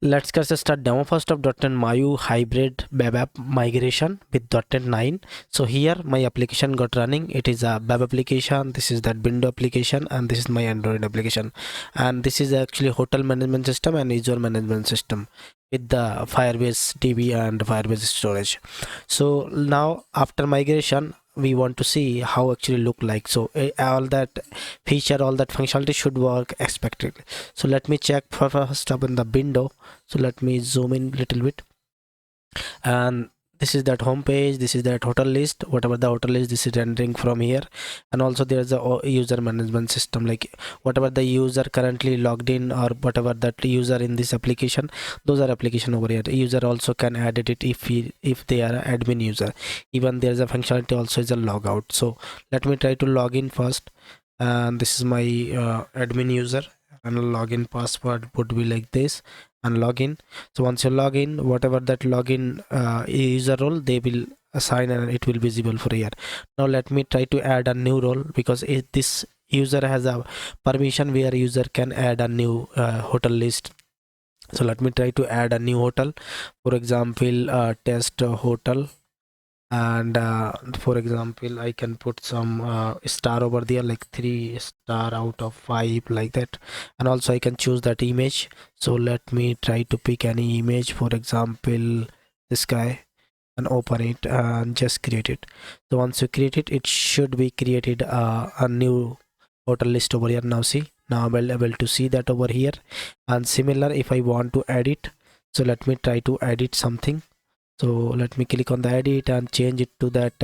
Let's get start demo first of .NET MAUI hybrid web app migration with .NET 9. So here my application got running. It is a web application. This is that window application, and this is my Android application. And this is actually hotel management system and Azure management system with the Firebase DB and Firebase storage. So now after migration, we want to see how actually look like. So all that feature, all that functionality should work expected. So let me check first up in the window. So let me zoom in a little bit, and this is that home page. This is that hotel list. Whatever the hotel is, this is rendering from here. And also there's a user management system, like whatever the user currently logged in or whatever that user in this application, those are application over here. User also can edit it if they are an admin user. Even there's a functionality also is a logout. So let me try to log in first, and this is my admin user, and login password would be like this, and login. So once you log in, whatever that login user role, they will assign and it will be visible for here. Now let me try to add a new role, because this user has a permission where user can add a new hotel list. So let me try to add a new hotel, for example test hotel. And for example, I can put some star over there, like 3 star out of 5, like that. And also I can choose that image. So let me try to pick any image, for example this guy, and open it and just create it. So once you create it, it should be created a new hotel list over here. Now see, now I'm able to see that over here. And similar, if I want to edit, so let me try to edit something. So let me click on the edit and change it to that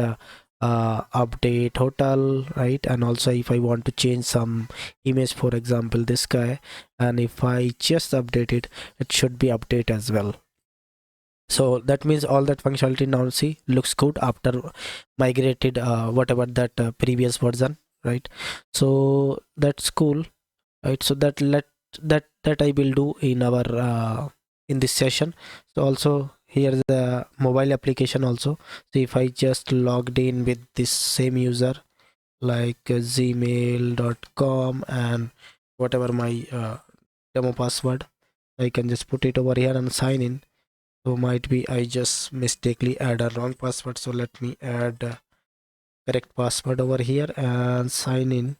update hotel, right? And also if I want to change some image, for example this guy, and if I just update it, it should be update as well. So that means all that functionality now see looks good after migrated whatever that previous version, right? So that's cool, right? So that I will do in our in this session. So also here's the mobile application also. So if I just logged in with this same user, like gmail.com, and whatever my demo password, I can just put it over here and sign in. So might be I just mistakenly add a wrong password. So let me add correct password over here and sign in.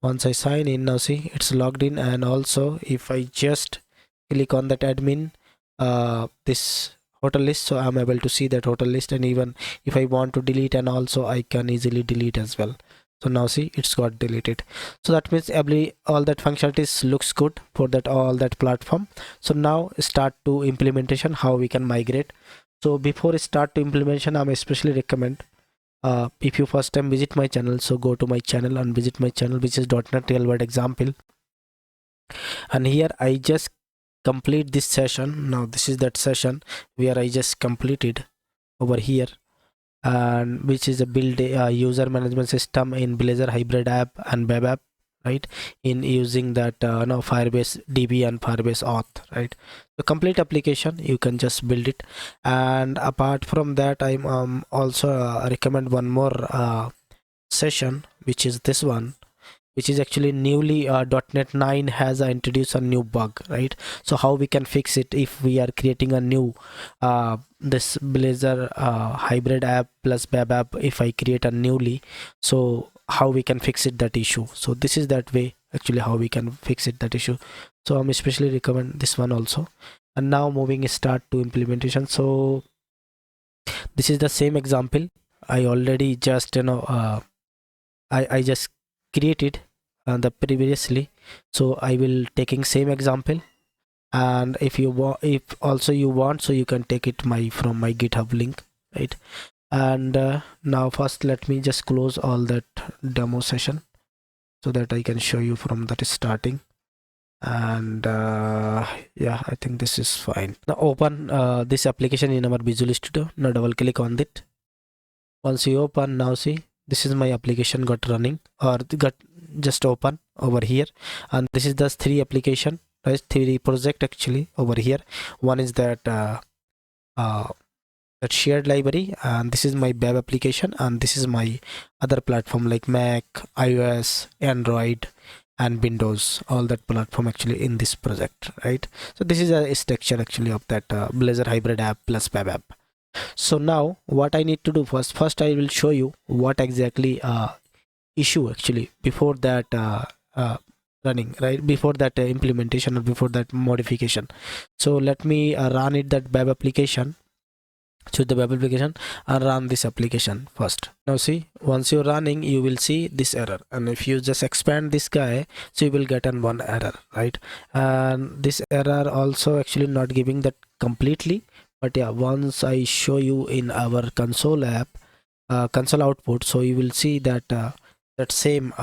Once I sign in, now see it's logged in. And also if I just click on that admin this hotel list, so I'm able to see that hotel list. And even if I want to delete, and also I can easily delete as well. So now see it's got deleted. So that means all that functionalities looks good for that all that platform. So now start to implementation, how we can migrate. So before start to implementation, I'm especially recommend if you first time visit my channel, so go to my channel and visit my channel, which is .NET Real World Example. And here I just complete this session. Now this is that session where I just completed over here, and which is a build a user management system in Blazor hybrid app and web app, right? In using that Firebase DB and Firebase auth, right? The complete application you can just build it. And apart from that, I'm also recommend one more session, which is this one, which is actually newly .NET 9 has introduced a new bug, right? So how we can fix it if we are creating a new this Blazor hybrid app plus web app. If I create a newly, so how we can fix it that issue. So this is that way actually how we can fix it that issue. So I'm especially recommend this one also. And now moving start to implementation. So this is the same example I already just I just created the previously. So I will taking same example, and if you want, if also you want, so you can take it from my GitHub link, right? And now first let me just close all that demo session so that I can show you from that starting. And yeah, I think this is fine. Now open this application in our Visual Studio. Now double click on it. Once you open, now see this is my application got running, or got just open over here. And this is the 3 application, right? 3 project actually over here. One is that that shared library, and this is my web application, and this is my other platform like Mac, iOS, Android, and Windows, all that platform actually in this project, right? So this is a structure actually of that Blazor hybrid app plus web app. So now what I need to do first I will show you what exactly issue actually before that running, right, before that implementation or before that modification. So let me run it that web application, choose the web application and run this application first. Now see, once you're running you will see this error, and if you just expand this guy, so you will get an one error, right? And this error also actually not giving that completely, but yeah, once I show you in our console app, console output, so you will see that that same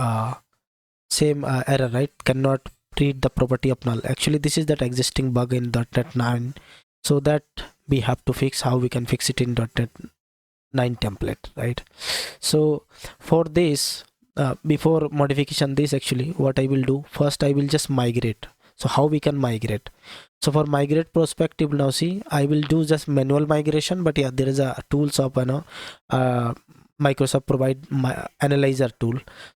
error, right, cannot read the property of null. Actually this is that existing bug in .NET 9, so that we have to fix. How we can fix it in .NET 9 template, right? So for this before modification, this actually what I will do first, I will just migrate. So how we can migrate? So for migrate perspective, now see, I will do just manual migration, but yeah, there is a tools of Microsoft provide my analyzer tool,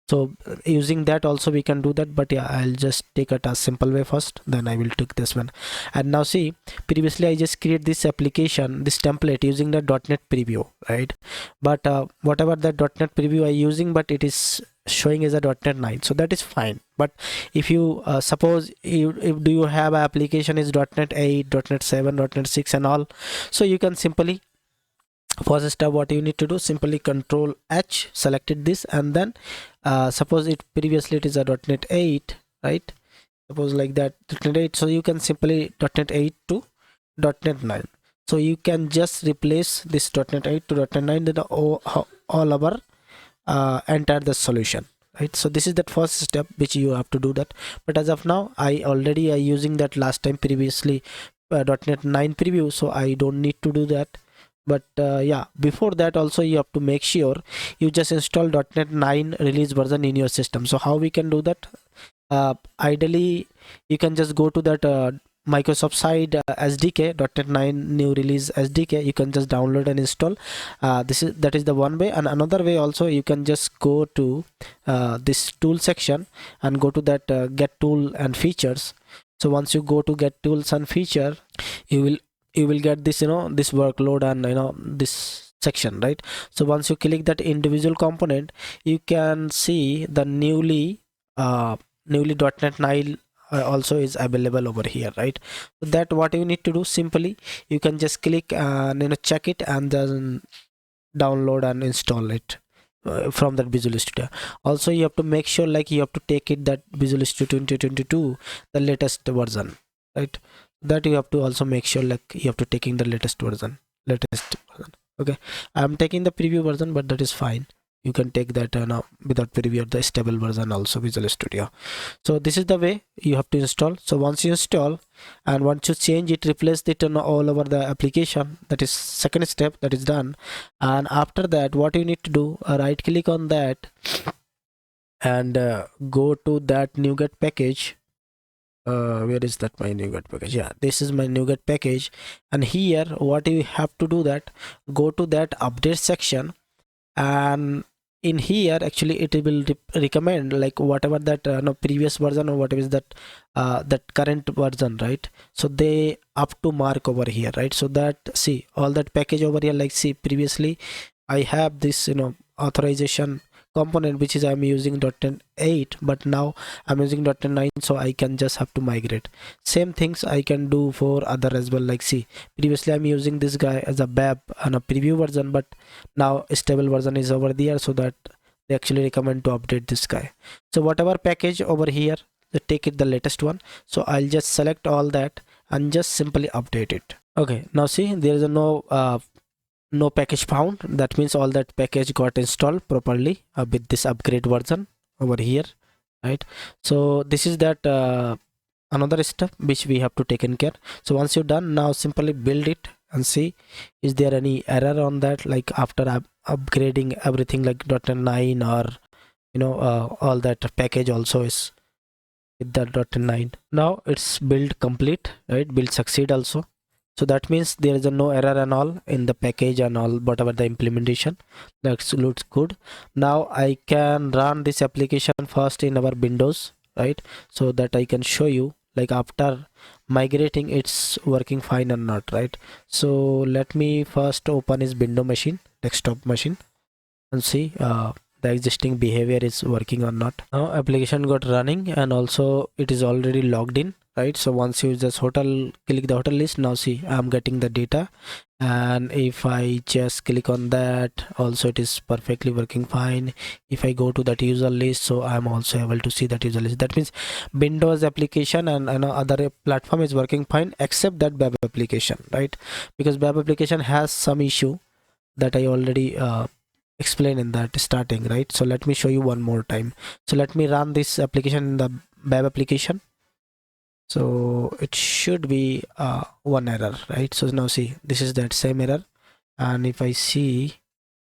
so using that also we can do that, but yeah, I'll just take it a simple way first, then I will take this one. And now see, previously I just create this application, this template using the .NET preview, right? But whatever that .NET preview I using, but it is showing as a .NET 9, so that is fine. But if you suppose if do you have an application is .NET 8, .NET 7, .NET 6 and all, so you can simply, first step what you need to do, simply control H, selected this, and then suppose it previously it is a .NET 8, right? Suppose like that .NET 8, so you can simply .NET 8 to .NET 9, so you can just replace this .NET 8 to .NET 9, then all our enter the solution, right? So this is that first step which you have to do that. But as of now I already using that last time previously .NET 9 preview, so I don't need to do that. But yeah, before that also you have to make sure you just install .NET 9 release version in your system. So how we can do that? Ideally you can just go to that Microsoft side SDK, .NET 9 new release SDK, you can just download and install. That is the one way. And another way also, you can just go to this tool section and go to that get tool and features. So once you go to get tools and feature, you will get this this workload and this section, right? So once you click that individual component, you can see the newly .NET 9 also is available over here, right? So that what you need to do, simply you can just click and check it and then download and install it from that Visual Studio. Also you have to make sure like you have to take it that Visual Studio 2022 the latest version, right? That you have to also make sure like you have to taking the latest version. Okay, I'm taking the preview version, but that is fine. You can take that now without preview the stable version also Visual Studio. So this is the way you have to install. So once you install and once you change it, replace it on all over the application, that is second step, that is done. And after that what you need to do, right click on that and go to that NuGet package. Where is that my NuGet package? Yeah, this is my NuGet package. And here what you have to do, that go to that update section, and in here actually it will recommend like whatever that previous version or whatever is that that current version, right? So they up to mark over here, right? So that see all that package over here, like see previously I have this authorization component which is I'm using .NET 8, but now I'm using .NET 9, so I can just have to migrate. Same things I can do for other as well, like see previously I'm using this guy as a BAP and a preview version, but now a stable version is over there, so that they actually recommend to update this guy. So whatever package over here, they take it the latest one, so I'll just select all that and just simply update it. Okay, now see there is a no package found. That means all that package got installed properly with this upgrade version over here, right? So this is that another step which we have to take in care. So once you're done, now simply build it and see is there any error on that, like after upgrading everything like .NET 9 or all that package also is with that .NET 9. Now it's build complete, right? Build succeed also. So that means there is no error and all in the package and all whatever the implementation. That looks good. Now I can run this application first in our Windows, right? So that I can show you like after migrating it's working fine or not, right? So let me first open his window machine, desktop machine, and see the existing behavior is working or not. Now application got running and also it is already logged in, right? So once you just hotel, click the hotel list, now see I'm getting the data, and if I just click on that, also it is perfectly working fine. If I go to that user list, so I'm also able to see that user list. That means Windows application and other platform is working fine except that web application, right? Because web application has some issue that I already explained in that starting, right? So let me show you one more time. So let me run this application in the web application. So it should be one error, right? So now see, this is that same error, and if I see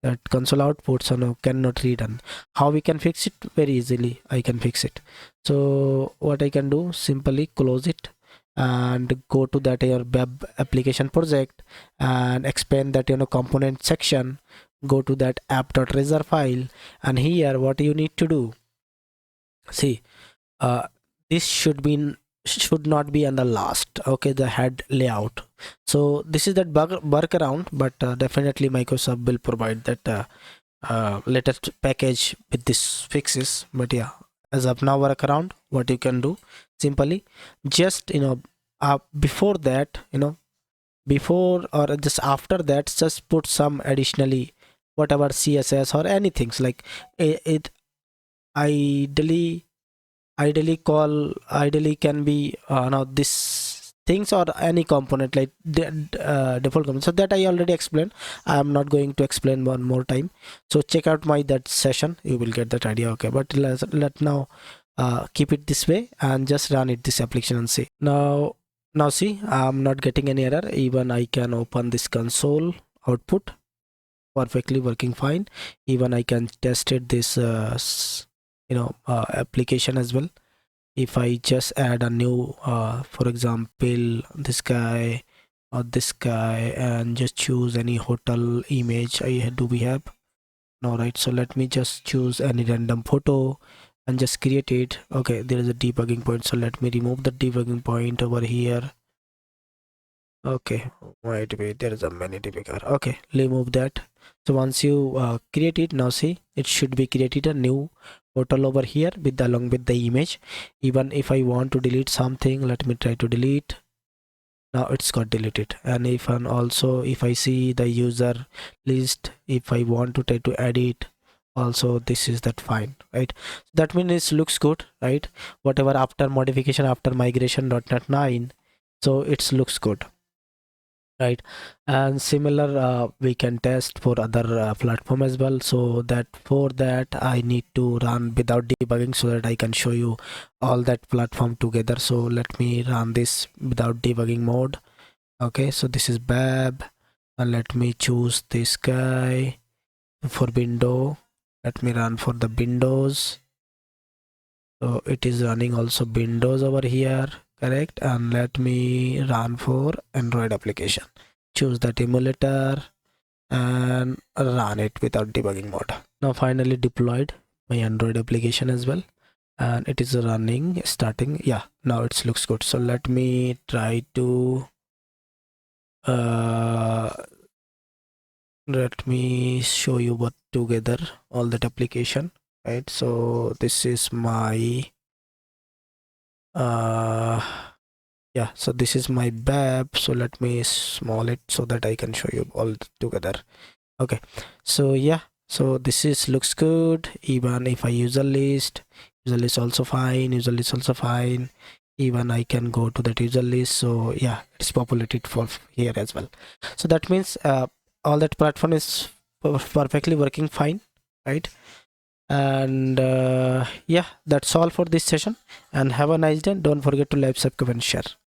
that console output, so now cannot read, and how we can fix it? Very easily I can fix it. So what I can do, simply close it and go to that your web application project and expand that component section, go to that app.razor file, and here what you need to do, see, this should not be on the last, okay, the head layout. So this is that workaround, but definitely Microsoft will provide that latest package with this fixes. But yeah, as of now, workaround, what you can do, simply just before that, before or just after that, just put some additionally whatever CSS or anything like it ideally ideally can be now this things or any component like the default component. So that I already explained, I am not going to explain one more time. So check out my that session, you will get that idea, okay? But let now keep it this way and just run it this application and see. Now see, I'm not getting any error. Even I can open this console output, perfectly working fine. Even I can test it this application as well. If I just add a new for example this guy or this guy and just choose any hotel image, do we have no, right? So let me just choose any random photo and just create it. Okay, there is a debugging point, so let me remove the debugging point over here. Okay, wait, there is a many debugger. Okay, remove that. So once you create it, now see it should be created a new portal over here with along with the image. Even if I want to delete something, let me try to delete. Now it's got deleted. And if and also if I see the user list, if I want to try to edit, also this is that fine, right? That means it looks good, right? Whatever after modification after migration .NET 9, so it looks good, right? And similar we can test for other platform as well. So that for that I need to run without debugging so that I can show you all that platform together. So let me run this without debugging mode. Okay, so this is web, and let me choose this guy for window. Let me run for the windows. So it is running also windows over here, correct? And let me run for Android application. Choose that emulator and run it without debugging mode. Now finally deployed my Android application as well, and it is running, starting. Yeah, now it looks good. So let me try to let me show you what together all that application, right? So this is my yeah, so this is my web. So let me small it so that I can show you all together. Okay, so yeah, so this is looks good. Even if I user list also fine, user list also fine. Even I can go to that user list, so yeah, it's populated for here as well. So that means all that platform is perfectly working fine, right? And yeah, that's all for this session, and have a nice day. Don't forget to like, subscribe and share.